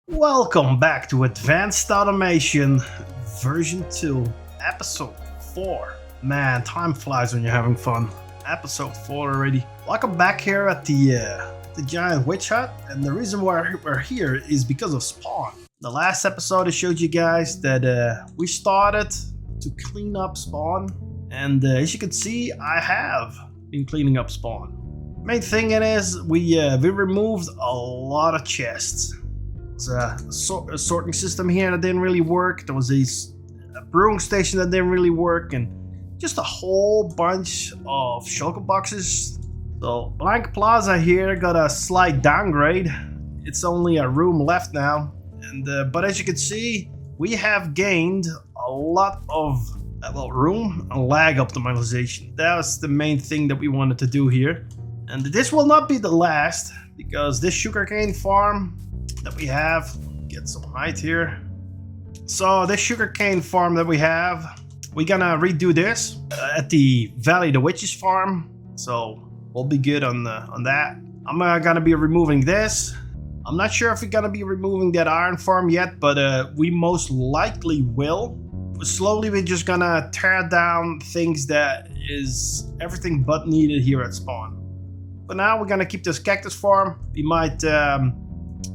Welcome back to Advanced Automation version 2, episode 4. Man, time flies when you're having fun. Episode 4 already. Welcome back here at the giant witch hut, and the reason why we're here is because of spawn. The last episode I showed you guys that we started to clean up spawn, and as you can see, I have been cleaning up spawn. Main thing is we removed a lot of chests. A sorting system here that didn't really work. There was a brewing station that didn't really work, and just a whole bunch of shulker boxes. So Blank Plaza here got a slight downgrade. It's only a room left now, and but as you can see, we have gained a lot of room and lag optimization. That was the main thing that we wanted to do here, and this will not be the last, because this sugarcane farm that we have, get some height here. So this sugarcane farm that we have, we're gonna redo this at the Valley of the Witches farm, so we'll be good on that. I'm gonna be removing this. I'm not sure if we're gonna be removing that iron farm yet, but we most likely will. Slowly we're just gonna tear down things that is everything but needed here at spawn. But now we're gonna keep this cactus farm. We might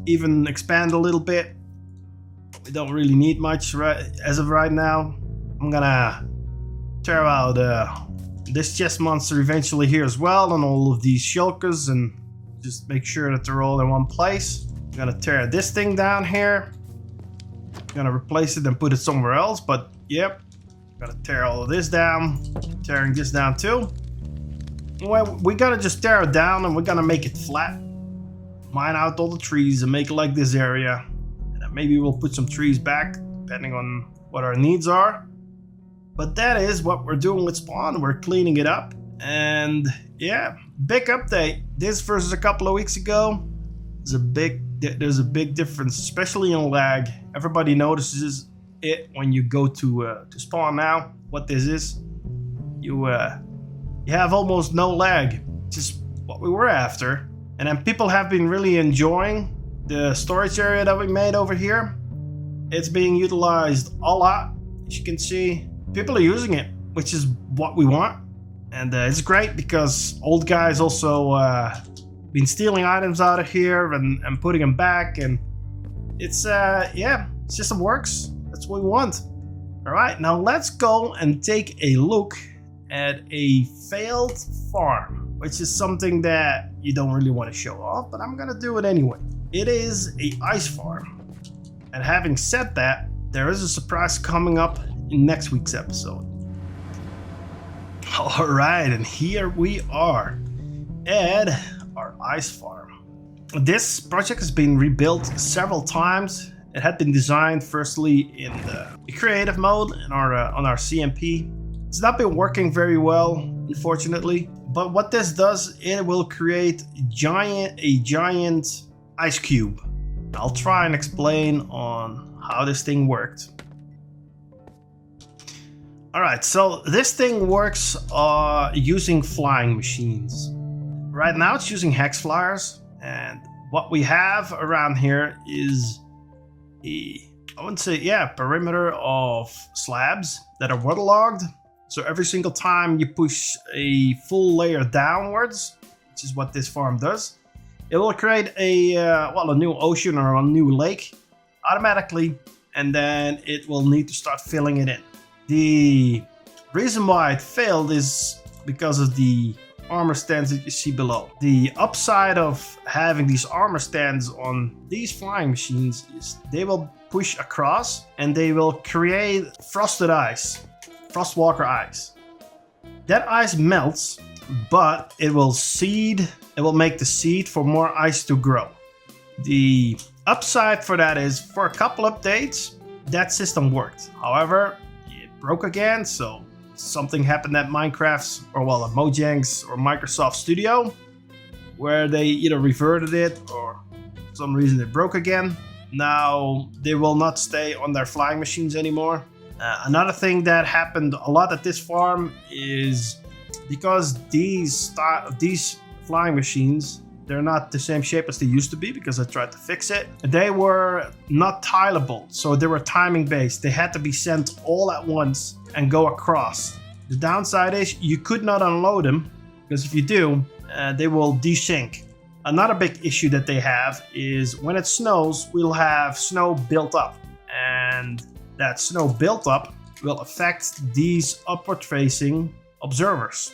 even expand a little bit. We don't really need much as of right now. I'm gonna tear out this chest monster eventually here as well, and all of these shulkers, and just make sure that they're all in one place. I'm gonna tear this thing down here. I'm gonna replace it and put it somewhere else, but yep, gotta tear all of this down. Tearing this down too. Well, we're gonna just tear it down, and we're gonna make it flat. Mine out all the trees and make it like this area, and then maybe we'll put some trees back depending on what our needs are. But that is what we're doing with spawn. We're cleaning it up, and yeah, big update. This versus a couple of weeks ago, there's a big difference, especially in lag. Everybody notices it when you go to spawn now. What this is, you have almost no lag, just what we were after. And then people have been really enjoying the storage area that we made over here. It's being utilized a lot. As you can see, people are using it, which is what we want. And it's great because old guys also been stealing items out of here and putting them back. And it's, yeah, the system works. That's what we want. All right, now let's go and take a look at a failed farm, which is something that you don't really want to show off, but I'm gonna do it anyway. It is a ice farm. And having said that, there is a surprise coming up in next week's episode. Alright, and here we are at our ice farm. This project has been rebuilt several times. It had been designed firstly in the creative mode in on our CMP. It's not been working very well, unfortunately. But what this does, it will create a giant ice cube. I'll try and explain on how this thing worked. Alright, so this thing works using flying machines. Right now it's using hex flyers, and what we have around here is perimeter of slabs that are waterlogged. So every single time you push a full layer downwards, which is what this farm does, it will create a new ocean or a new lake automatically, and then it will need to start filling it in. The reason why it failed is because of the armor stands that you see below. The upside of having these armor stands on these flying machines is they will push across and they will create frosted ice. Frostwalker ice. That ice melts, but it will make the seed for more ice to grow. The upside for that is, for a couple updates, that system worked. However, it broke again, so something happened at Minecraft's, at Mojang's or Microsoft Studio, where they either reverted it or for some reason it broke again. Now they will not stay on their flying machines anymore. Another thing that happened a lot at this farm is because these flying machines They're not the same shape as they used to be because I tried to fix it. They were not tileable, so they were timing based. They had to be sent all at once and go across. The downside is you could not unload them, because if you do, they will desync. Another big issue that they have is when it snows, we'll have snow built up, and that snow built up will affect these upward facing observers.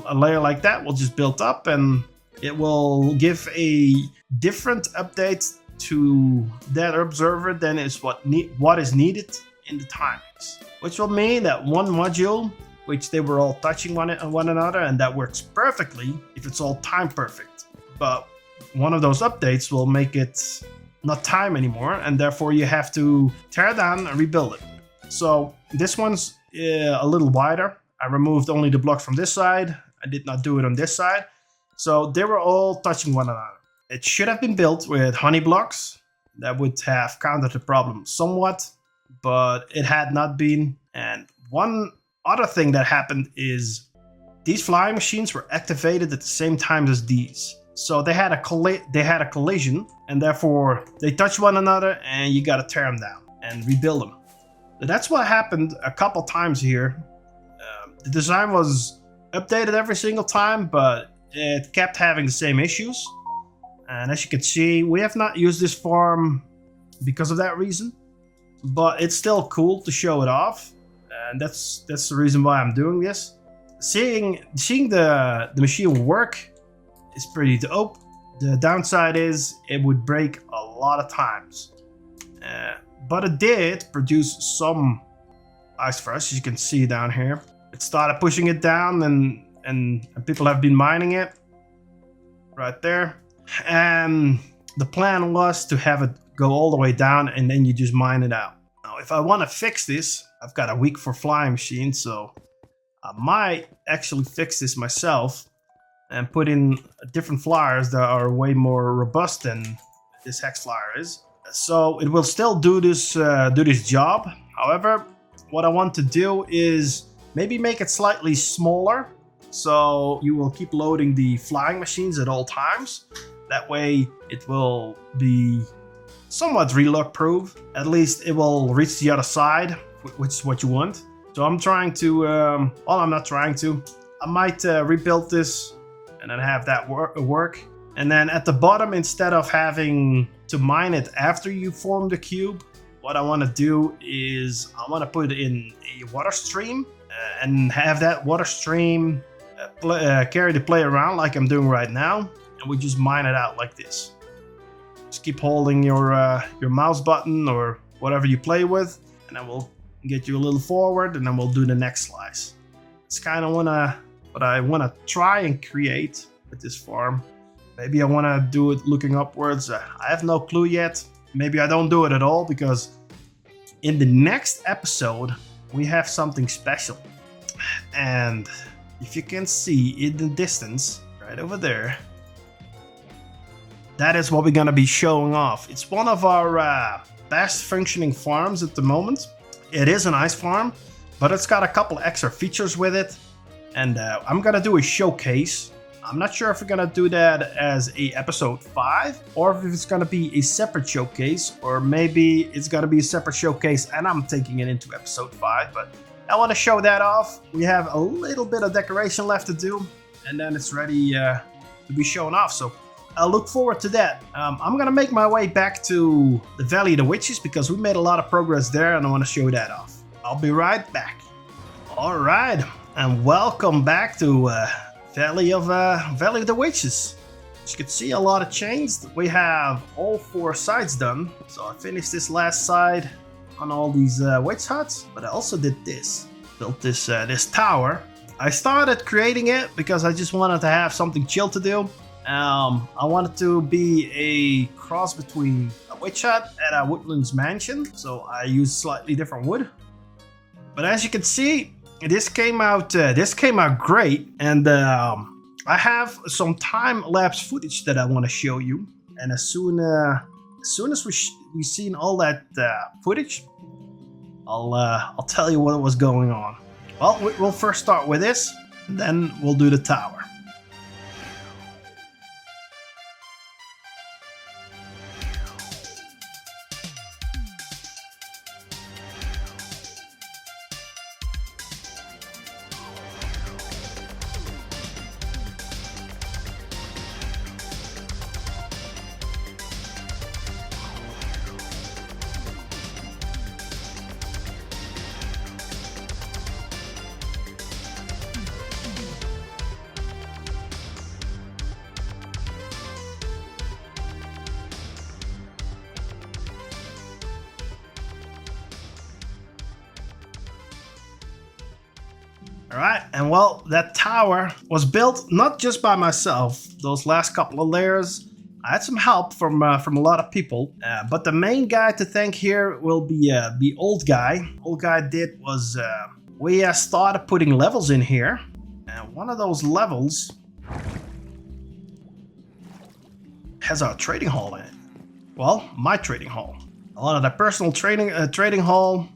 A layer like that will just build up, and it will give a different update to that observer than is what is needed in the timings. Which will mean that one module, which they were all touching one another, and that works perfectly if it's all time perfect. But one of those updates will make it not time anymore, and therefore you have to tear down and rebuild it. So this one's a little wider. I removed only the blocks from this side. I did not do it on this side. So they were all touching one another. It should have been built with honey blocks. That would have countered the problem somewhat, but it had not been. And one other thing that happened is these flying machines were activated at the same time as these. So they had a collision, and therefore they touch one another, and you gotta tear them down and rebuild them. So that's what happened a couple times here. The design was updated every single time, but it kept having the same issues. And as you can see, we have not used this farm because of that reason, but it's still cool to show it off, and that's the reason why I'm doing this. Seeing the machine work is pretty dope. The downside is it would break a lot of times, but it did produce some ice for us, as you can see down here. It started pushing it down, and people have been mining it right there. And the plan was to have it go all the way down, and then you just mine it out. Now, if I want to fix this, I've got a week for flying machines, so I might actually fix this myself and put in different flyers that are way more robust than this hex flyer is. So it will still do this job. However, what I want to do is maybe make it slightly smaller, so you will keep loading the flying machines at all times. That way it will be somewhat reload proof. At least it will reach the other side, which is what you want. So I'm trying to, well, I'm not trying to. I might rebuild this and then have that work. And then at the bottom, instead of having to mine it after you form the cube, what I want to do is I want to put in a water stream and have that water stream carry the player around like I'm doing right now, and we just mine it out like this. Just keep holding your mouse button or whatever you play with, and then we'll get you a little forward, and then we'll do the next slice. It's kind of what I want to try and create with this farm. Maybe I want to do it looking upwards. I have no clue yet. Maybe I don't do it at all, because in the next episode we have something special. And if you can see in the distance right over there, that is what we're gonna be showing off. It's one of our best functioning farms at the moment. It is an ice farm, but it's got a couple extra features with it, and I'm gonna do a showcase. I'm not sure if we're gonna do that as a episode 5, or if it's gonna be a separate showcase, or maybe it's gonna be a separate showcase and I'm taking it into episode 5, but I want to show that off. We have a little bit of decoration left to do, and then it's ready to be shown off. So I'll look forward to that. I'm gonna make my way back to the Valley of the Witches, because we made a lot of progress there, and I want to show that off. I'll be right back. All right, and welcome back to Valley of the Witches. As you can see, a lot of changed. We have all 4 sides done. So I finished this last side on all these witch huts, but I also did this. Built this tower. I started creating it because I just wanted to have something chill to do. I wanted to be a cross between a witch hut and a woodlands mansion, so I used slightly different wood. But as you can see, this came out great, and I have some time-lapse footage that I want to show you. And as soon as we've seen all that footage, I'll tell you what was going on. Well, we'll first start with this, and then we'll do the tower. All right, and well, that tower was built not just by myself. Those last couple of layers, I had some help from a lot of people. But the main guy to thank here will be oldguy. Oldguy did was we started putting levels in here, and one of those levels has our trading hall in it. Well, my trading hall. A lot of the personal trading hall.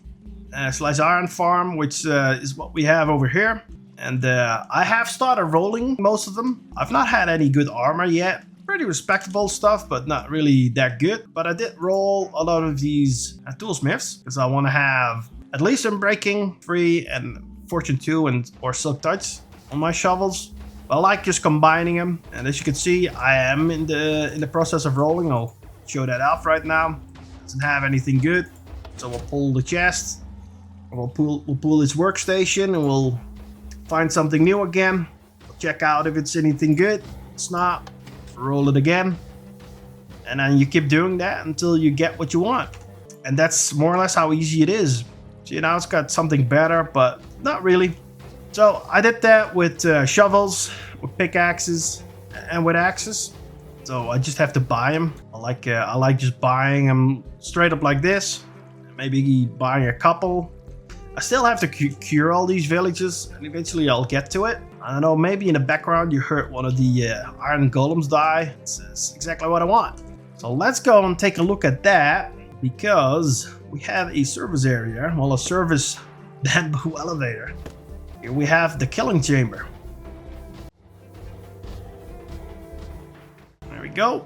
Slash iron farm, which is what we have over here. And I have started rolling most of them. I've not had any good armor yet. Pretty respectable stuff, but not really that good. But I did roll a lot of these toolsmiths because I want to have at least Unbreaking 3 and Fortune 2 or Silk Touch on my shovels. I like just combining them. And as you can see, I am in the process of rolling. I'll show that off right now. Doesn't have anything good, so we'll pull the chest. We'll pull his workstation and we'll find something new again. We'll check out if it's anything good. It's not, roll it again. And then you keep doing that until you get what you want. And that's more or less how easy it is. So, you know, it's got something better, but not really. So I did that with shovels, with pickaxes, and with axes. So I just have to buy them. I like just buying them straight up like this. Maybe buying a couple. I still have to cure all these villages, and eventually I'll get to it. I don't know, maybe in the background you heard one of the iron golems die. It's exactly what I want. So let's go and take a look at that, because we have a service area, well, a service bamboo elevator. Here we have the killing chamber. There we go.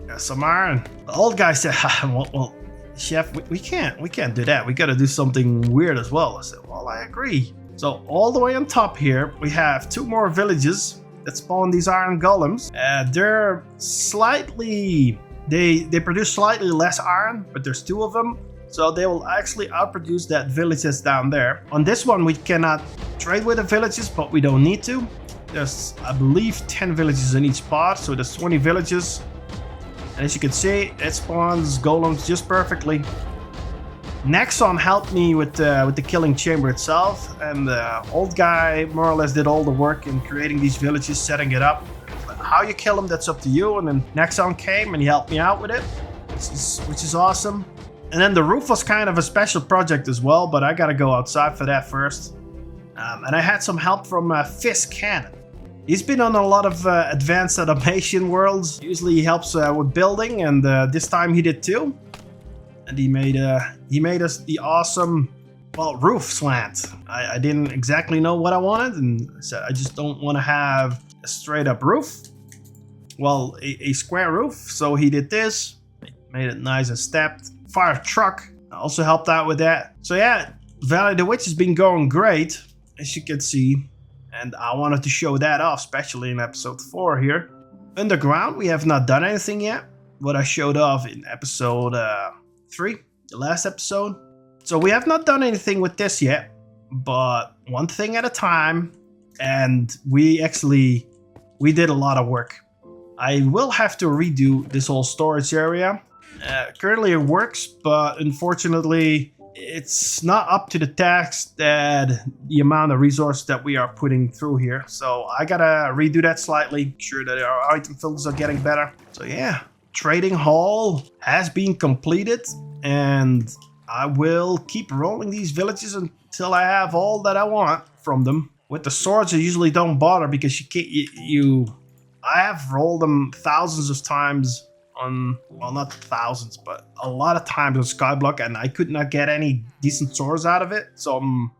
Got some iron. The old guy said, well, Chef, we can't do that. We got to do something weird as well. I said, well, I agree. So all the way on top here, we have 2 more villages that spawn these iron golems. They're slightly, they produce slightly less iron, but there's 2 of them. So they will actually outproduce that village that's down there. On this one, we cannot trade with the villages, but we don't need to. There's, I believe, 10 villages in each spot. So there's 20 villages. And as you can see, it spawns golems just perfectly. Nexxon helped me with the killing chamber itself, and the old guy more or less did all the work in creating these villages, setting it up. But how you kill them, that's up to you. And then Nexxon came and he helped me out with it, which is awesome. And then the roof was kind of a special project as well, but I gotta go outside for that first. And I had some help from Fisk Cannon. He's been on a lot of advanced automation worlds. Usually he helps with building, and this time he did too. And he made us the awesome, well, roof slant. I didn't exactly know what I wanted, and I said I just don't want to have a straight up roof. Well, a square roof. So he did this, made it nice and stepped. Fire truck also helped out with that. So yeah, Valley of the Witch has been going great, as you can see. And I wanted to show that off, especially in episode 4 here. Underground, we have not done anything yet. What I showed off in episode 3, the last episode. So we have not done anything with this yet, but one thing at a time. And we did a lot of work. I will have to redo this whole storage area. Currently it works, but unfortunately it's not up to the task that the amount of resources that we are putting through here. So I gotta redo that slightly, make sure that our item filters are getting better. So yeah, trading hall has been completed, and I will keep rolling these villages until I have all that I want from them. With the swords, I usually don't bother because I have rolled them thousands of times on, well, not thousands, but a lot of times on Skyblock, and I could not get any decent swords out of it. So I'm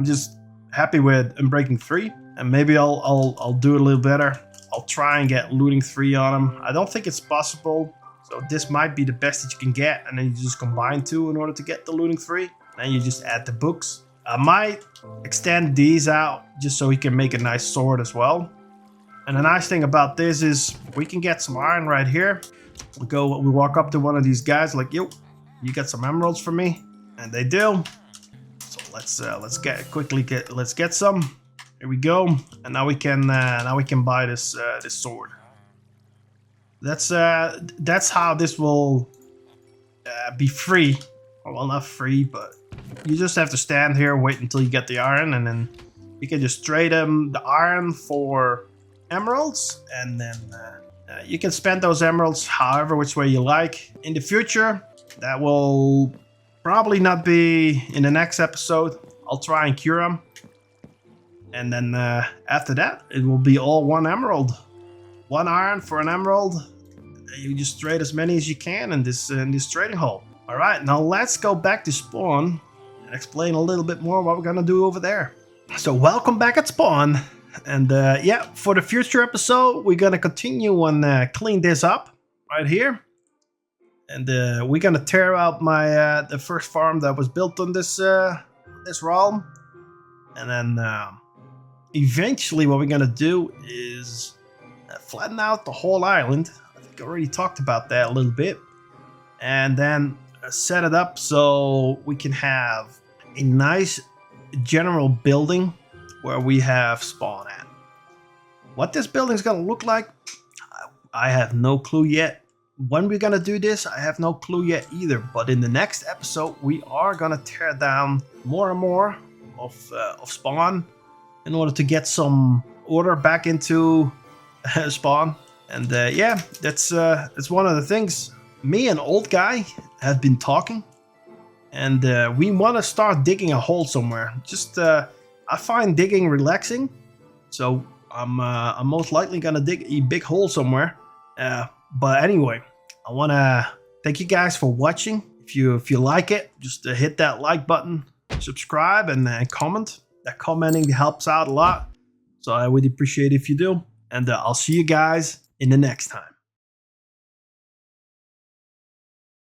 just happy with Unbreaking 3, and maybe I'll do it a little better. I'll try and get looting 3 on them. I don't think it's possible, so this might be the best that you can get, and then you just combine 2 in order to get the looting 3. Then you just add the books. I might extend these out just so we can make a nice sword as well. And the nice thing about this is we can get some iron right here. We walk up to one of these guys like, yo, you got some emeralds for me? And they do. So let's get some. Here we go. And now we can buy this sword. That's how this will be free. Well, not free, but you just have to stand here, wait until you get the iron, and then You can just trade them the iron for emeralds, and then you can spend those emeralds however which way you like. In the future, that will probably not be in the next episode. I'll try and cure them. And then after that, it will be all one emerald. One iron for an emerald. You just trade as many as you can in this trading hall. All right, now let's go back to spawn and explain a little bit more what we're gonna do over there. So welcome back at spawn. And yeah, for the future episode, we're gonna continue and clean this up right here. And we're gonna tear out my the first farm that was built on this realm. And then eventually what we're gonna do is flatten out the whole island. I think I already talked about that a little bit. And then set it up so we can have a nice general building where we have spawn at. What this building is gonna look like, I have no clue yet. When we're gonna do this, I have no clue yet either. But in the next episode, we are gonna tear down more and more of spawn in order to get some order back into spawn. And yeah, that's one of the things. Me and Old Guy have been talking, and we want to start digging a hole somewhere. Just I find digging relaxing, so I'm most likely gonna dig a big hole somewhere. But anyway, I want to thank you guys for watching. If you like it, just hit that like button, subscribe, and comment. That commenting helps out a lot, so I would appreciate if you do. And I'll see you guys in the next time.